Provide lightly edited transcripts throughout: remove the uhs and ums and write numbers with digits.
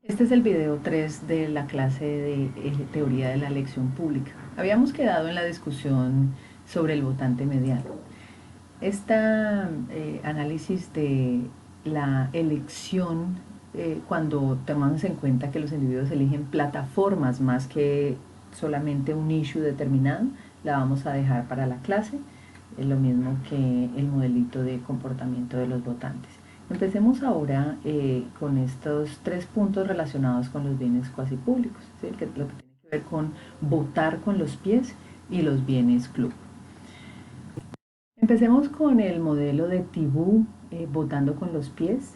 Este es el video 3 de la clase de teoría de la elección pública. Habíamos quedado en la discusión sobre el votante mediano. Este análisis de la elección, cuando tomamos en cuenta que los individuos eligen plataformas más que solamente un issue determinado, la vamos a dejar para la clase, es lo mismo que el modelito de comportamiento de los votantes. Empecemos ahora con estos 3 puntos relacionados con los bienes cuasi públicos, ¿sí? Lo que tiene que ver con votar con los pies y los bienes club. Empecemos con el modelo de Tibú, votando con los pies,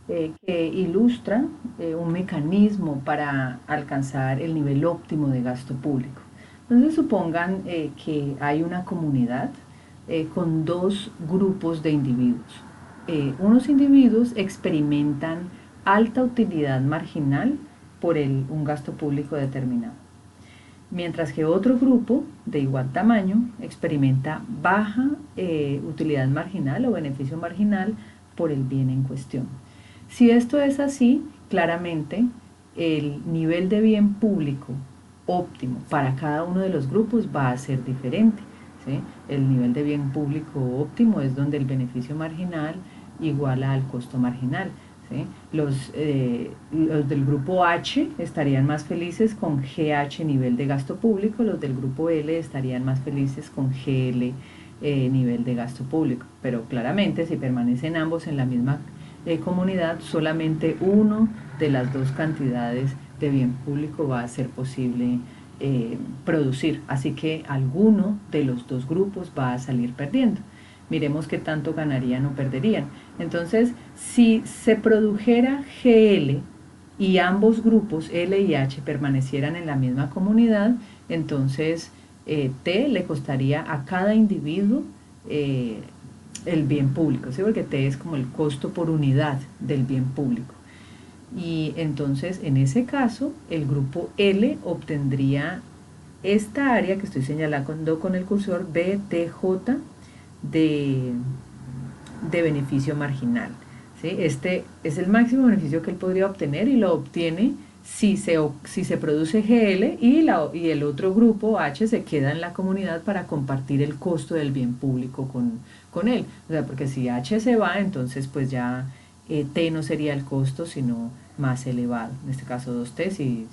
que ilustra un mecanismo para alcanzar el nivel óptimo de gasto público. Entonces supongan que hay una comunidad con dos grupos de individuos. Unos individuos experimentan alta utilidad marginal por un gasto público determinado, mientras que otro grupo de igual tamaño experimenta baja utilidad marginal o beneficio marginal por el bien en cuestión. Si esto es así, claramente el nivel de bien público óptimo para cada uno de los grupos va a ser diferente, ¿sí? El nivel de bien público óptimo es donde el beneficio marginal iguala al costo marginal. ¿Sí? Los del grupo H estarían más felices con GH nivel de gasto público, los del grupo L estarían más felices con GL nivel de gasto público, pero claramente si permanecen ambos en la misma comunidad, solamente uno de las dos cantidades de bien público va a ser posible producir, así que alguno de los dos grupos va a salir perdiendo. Miremos qué tanto ganarían o perderían. Entonces, si se produjera GL y ambos grupos L y H permanecieran en la misma comunidad, entonces T le costaría a cada individuo el bien público, ¿sí? Porque T es como el costo por unidad del bien público. Y entonces, en ese caso, el grupo L obtendría esta área que estoy señalando con el cursor BTJ de, de beneficio marginal. ¿Sí? Este es el máximo beneficio que él podría obtener y lo obtiene si se produce GL y el otro grupo H se queda en la comunidad para compartir el costo del bien público con él. O sea, porque si H se va, entonces pues ya T no sería el costo, sino más elevado. En este caso 2T,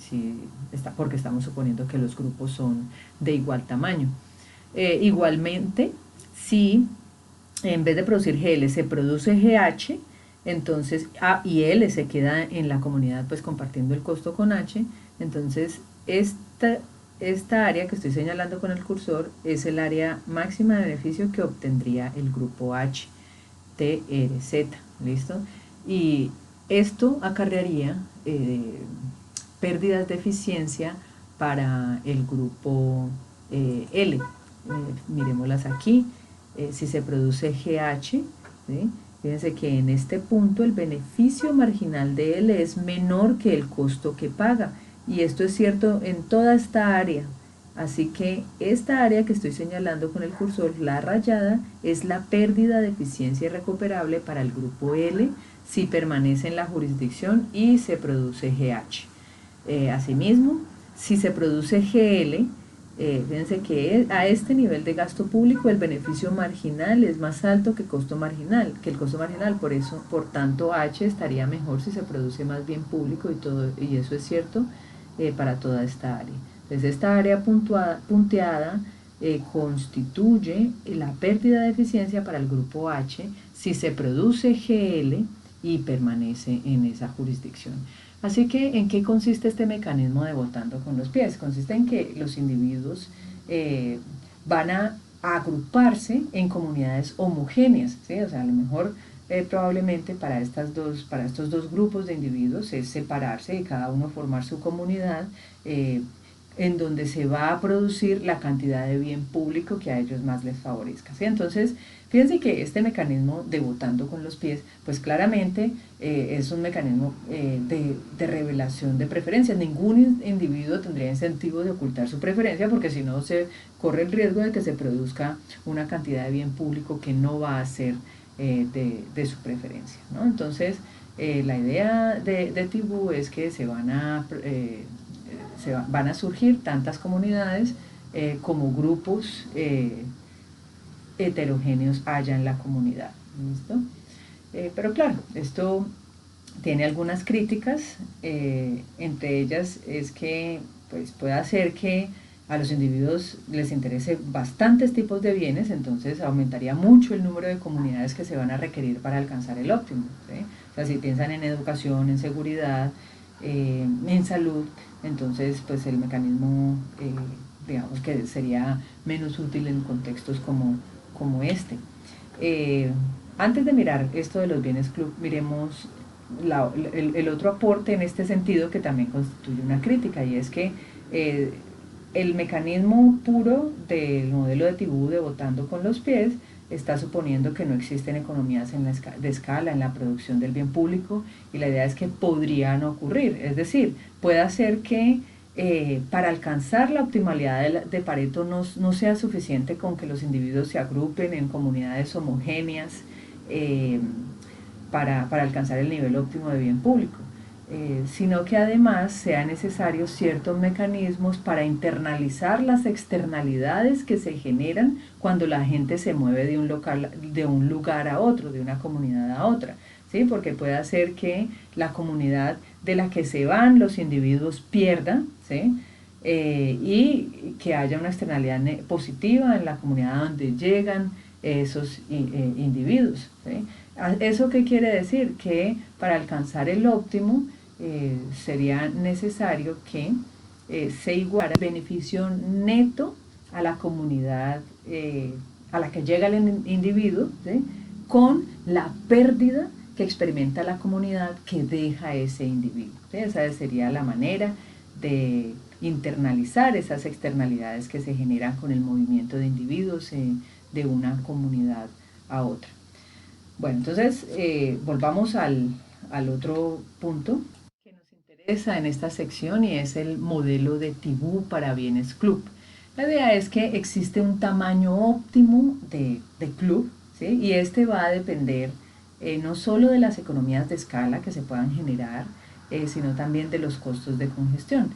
porque estamos suponiendo que los grupos son de igual tamaño. Igualmente, si en vez de producir GL se produce GH, entonces A y L se queda en la comunidad pues compartiendo el costo con H, entonces esta área que estoy señalando con el cursor es el área máxima de beneficio que obtendría el grupo H, TRZ, ¿listo? Y esto acarrearía pérdidas de eficiencia para el grupo L. Miremoslas aquí. Si se produce GH, ¿sí? Fíjense que en este punto el beneficio marginal de L es menor que el costo que paga. Y esto es cierto en toda esta área. Así que esta área que estoy señalando con el cursor, la rayada, es la pérdida de eficiencia irrecuperable para el grupo L si permanece en la jurisdicción y se produce GH. Asimismo, si se produce GL, fíjense que a este nivel de gasto público el beneficio marginal es más alto que el costo marginal, por eso, por tanto, H estaría mejor si se produce más bien público y eso es cierto para toda esta área. Entonces, esta área punteada constituye la pérdida de eficiencia para el grupo H si se produce GL y permanece en esa jurisdicción. Así que, ¿en qué consiste este mecanismo de votando con los pies? Consiste en que los individuos van a agruparse en comunidades homogéneas, ¿sí? O sea, a lo mejor probablemente para estos dos grupos de individuos es separarse y cada uno formar su comunidad en donde se va a producir la cantidad de bien público que a ellos más les favorezca, ¿sí? Entonces, fíjense que este mecanismo de votando con los pies, pues claramente es un mecanismo de revelación de preferencias. Ningún individuo tendría incentivo de ocultar su preferencia porque si no se corre el riesgo de que se produzca una cantidad de bien público que no va a ser de su preferencia, ¿no? Entonces, La idea de Tibú es que van a surgir tantas comunidades como grupos heterogéneos haya en la comunidad. ¿Listo? Pero claro, esto tiene algunas críticas, entre ellas es que pues, puede hacer que a los individuos les interese bastantes tipos de bienes, entonces aumentaría mucho el número de comunidades que se van a requerir para alcanzar el óptimo, ¿sí? O sea, si piensan en educación, en seguridad, en salud, entonces pues el mecanismo digamos que sería menos útil en contextos como este. Antes de mirar esto de los bienes club, miremos el otro aporte en este sentido que también constituye una crítica, y es que el mecanismo puro del modelo de Tibú de votando con los pies está suponiendo que no existen economías de escala en la producción del bien público, y la idea es que podrían ocurrir, es decir, puede ser que para alcanzar la optimalidad de Pareto no sea suficiente con que los individuos se agrupen en comunidades homogéneas para alcanzar el nivel óptimo de bien público, sino que además sean necesarios ciertos mecanismos para internalizar las externalidades que se generan cuando la gente se mueve de un lugar a otro, de una comunidad a otra, ¿sí? Porque puede hacer que la comunidad de la que se van los individuos pierda, ¿sí? Y que haya una externalidad positiva en la comunidad donde llegan esos individuos, ¿sí? ¿Eso qué quiere decir? Que para alcanzar el óptimo sería necesario que se igualara el beneficio neto a la comunidad a la que llega el individuo, ¿sí? Con la pérdida que experimenta la comunidad que deja ese individuo, ¿sí? Esa sería la manera de internalizar esas externalidades que se generan con el movimiento de individuos de una comunidad a otra. Bueno, entonces volvamos al otro punto que nos interesa en esta sección, y es el modelo de Tibú para bienes club. La idea es que existe un tamaño óptimo de club, ¿sí? Y este va a depender no solo de las economías de escala que se puedan generar, sino también de los costos de congestión.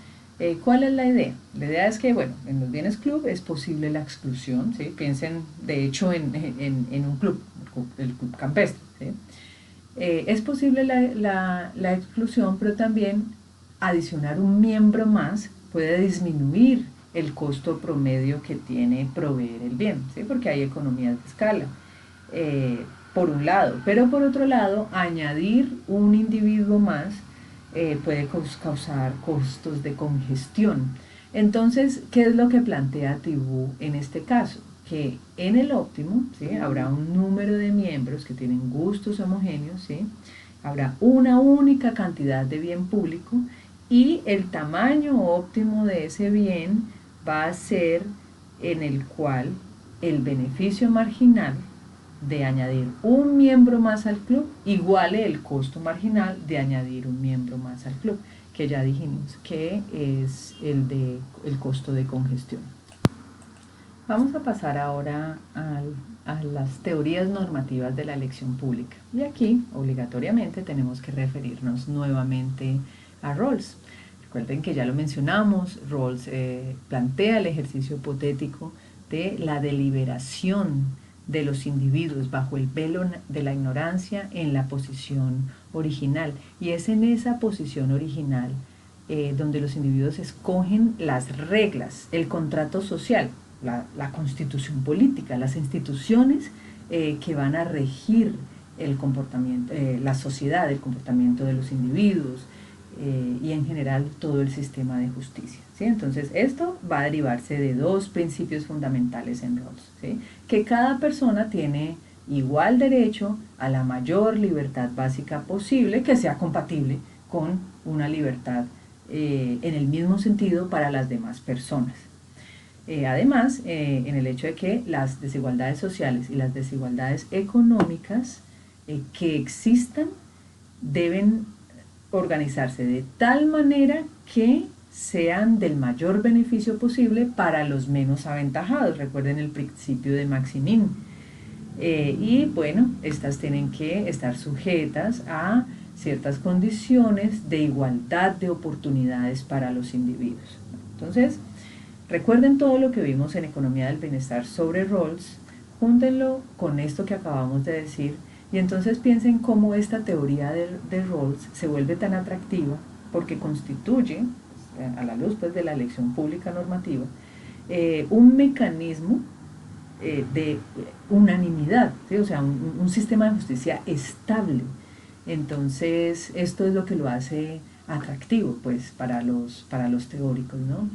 ¿Cuál es la idea? La idea es que, bueno, en los bienes club es posible la exclusión, ¿sí? Piensen, de hecho, en un club, el club campestre, ¿sí? Es posible la exclusión, pero también adicionar un miembro más puede disminuir el costo promedio que tiene proveer el bien, ¿sí? Porque hay economías de escala, por un lado, pero por otro lado, añadir un individuo más puede causar costos de congestión. Entonces, ¿qué es lo que plantea Tibú en este caso? Que en el óptimo, ¿sí? Habrá un número de miembros que tienen gustos homogéneos, ¿sí? Habrá una única cantidad de bien público, y el tamaño óptimo de ese bien va a ser en el cual el beneficio marginal de añadir un miembro más al club iguale el costo marginal de añadir un miembro más al club, que ya dijimos que es el costo de congestión. Vamos a pasar ahora a las teorías normativas de la elección pública, y aquí obligatoriamente tenemos que referirnos nuevamente a Rawls. Recuerden que ya lo mencionamos, Rawls plantea el ejercicio hipotético de la deliberación de los individuos bajo el velo de la ignorancia en la posición original, y es en esa posición original donde los individuos escogen las reglas, el contrato social, la constitución política, las instituciones que van a regir el comportamiento, la sociedad, el comportamiento de los individuos, y en general todo el sistema de justicia, ¿sí? Entonces esto va a derivarse de dos principios fundamentales en Rawls, ¿sí? Que cada persona tiene igual derecho a la mayor libertad básica posible, que sea compatible con una libertad en el mismo sentido para las demás personas. Además, en el hecho de que las desigualdades sociales y las desigualdades económicas que existan deben organizarse de tal manera que sean del mayor beneficio posible para los menos aventajados. Recuerden el principio de Maximin. Y bueno, estas tienen que estar sujetas a ciertas condiciones de igualdad de oportunidades para los individuos. Entonces, recuerden todo lo que vimos en Economía del Bienestar sobre Rawls, júntenlo con esto que acabamos de decir y entonces piensen cómo esta teoría de Rawls se vuelve tan atractiva porque constituye, a la luz pues, de la elección pública normativa, un mecanismo de unanimidad, ¿sí? O sea, un sistema de justicia estable. Entonces, esto es lo que lo hace atractivo pues, para los teóricos, ¿no?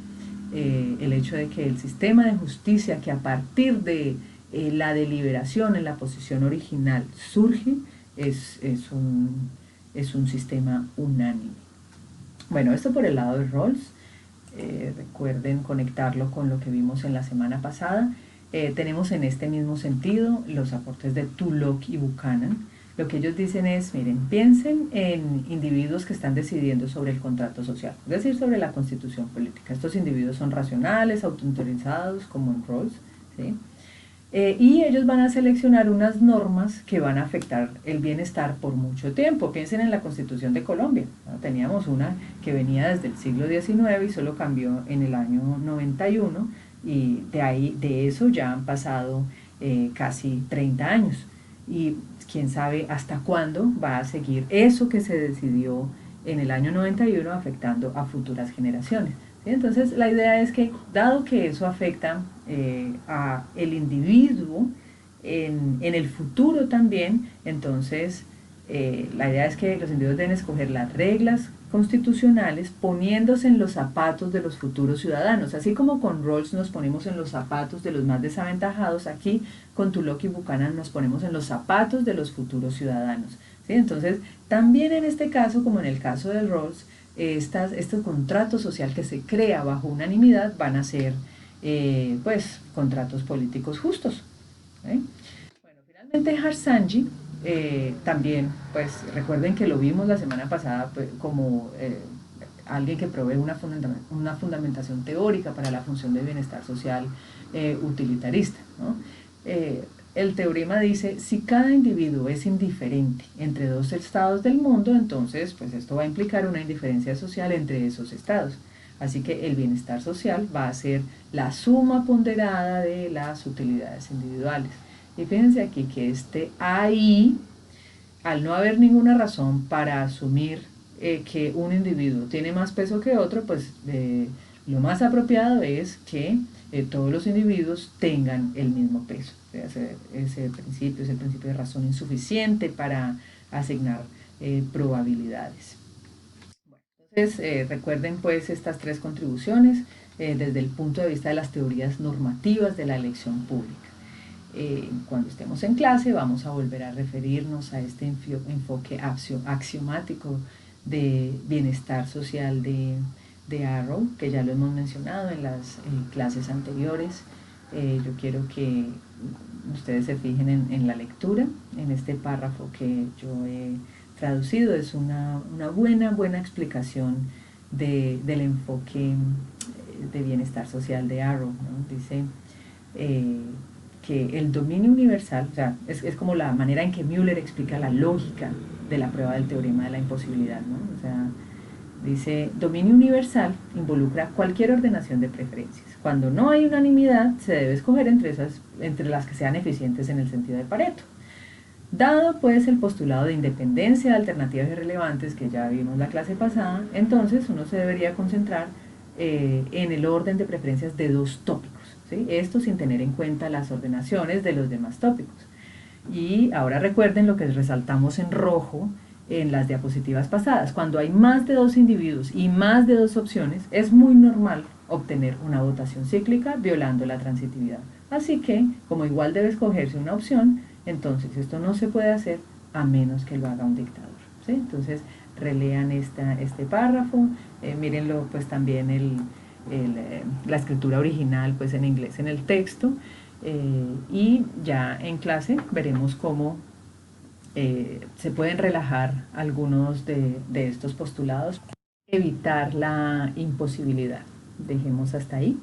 El hecho de que el sistema de justicia que a partir de la deliberación en la posición original surge es un sistema unánime. Bueno, esto por el lado de Rawls. Recuerden conectarlo con lo que vimos en la semana pasada. Tenemos en este mismo sentido los aportes de Tulloch y Buchanan. Lo que ellos dicen es, miren, piensen en individuos que están decidiendo sobre el contrato social, es decir, sobre la constitución política. Estos individuos son racionales, autorizados, como en Rawls, ¿sí? Y ellos van a seleccionar unas normas que van a afectar el bienestar por mucho tiempo. Piensen en la Constitución de Colombia, ¿no? Teníamos una que venía desde el siglo XIX y solo cambió en el año 91 y de eso ya han pasado casi 30 años. Y quién sabe hasta cuándo va a seguir eso que se decidió en el año 91 afectando a futuras generaciones. ¿Sí? Entonces la idea es que dado que eso afecta a el individuo en el futuro también, entonces la idea es que los individuos deben escoger las reglas constitucionales poniéndose en los zapatos de los futuros ciudadanos, así como con Rawls nos ponemos en los zapatos de los más desaventajados, aquí con Tulloch y Buchanan nos ponemos en los zapatos de los futuros ciudadanos. ¿Sí? Entonces, también en este caso, como en el caso de Rawls, este contrato social que se crea bajo unanimidad van a ser pues contratos políticos justos. Bueno, finalmente Harsanyi también, pues recuerden que lo vimos la semana pasada pues, como alguien que provee una fundamentación teórica para la función de bienestar social utilitarista, ¿no? El teorema dice, si cada individuo es indiferente entre dos estados del mundo, entonces pues esto va a implicar una indiferencia social entre esos estados. Así que el bienestar social va a ser la suma ponderada de las utilidades individuales. Y fíjense aquí que ahí, al no haber ninguna razón para asumir que un individuo tiene más peso que otro, pues lo más apropiado es que todos los individuos tengan el mismo peso. Ese principio es el principio de razón insuficiente para asignar probabilidades. Bueno, entonces, recuerden pues estas tres contribuciones desde el punto de vista de las teorías normativas de la elección pública. Cuando estemos en clase vamos a volver a referirnos a este enfoque axiomático de bienestar social de Arrow, que ya lo hemos mencionado en las clases anteriores. Yo quiero que ustedes se fijen en la lectura, en este párrafo que yo he traducido. Es una buena explicación del enfoque de bienestar social de Arrow, ¿no? Dice que el dominio universal, o sea, es como la manera en que Müller explica la lógica de la prueba del teorema de la imposibilidad, ¿no? O sea, dice, dominio universal involucra cualquier ordenación de preferencias. Cuando no hay unanimidad, se debe escoger entre las que sean eficientes en el sentido de Pareto. Dado pues el postulado de independencia de alternativas irrelevantes que ya vimos la clase pasada, entonces uno se debería concentrar en el orden de preferencias de dos tópicos, ¿sí? Esto sin tener en cuenta las ordenaciones de los demás tópicos. Y ahora recuerden lo que resaltamos en rojo en las diapositivas pasadas. Cuando hay más de dos individuos y más de dos opciones, es muy normal obtener una votación cíclica violando la transitividad. Así que, como igual debe escogerse una opción, entonces esto no se puede hacer a menos que lo haga un dictador, ¿sí? Entonces, relean este párrafo, mírenlo pues también la escritura original pues en inglés en el texto, y ya en clase veremos cómo se pueden relajar algunos de estos postulados, evitar la imposibilidad. Dejemos hasta ahí.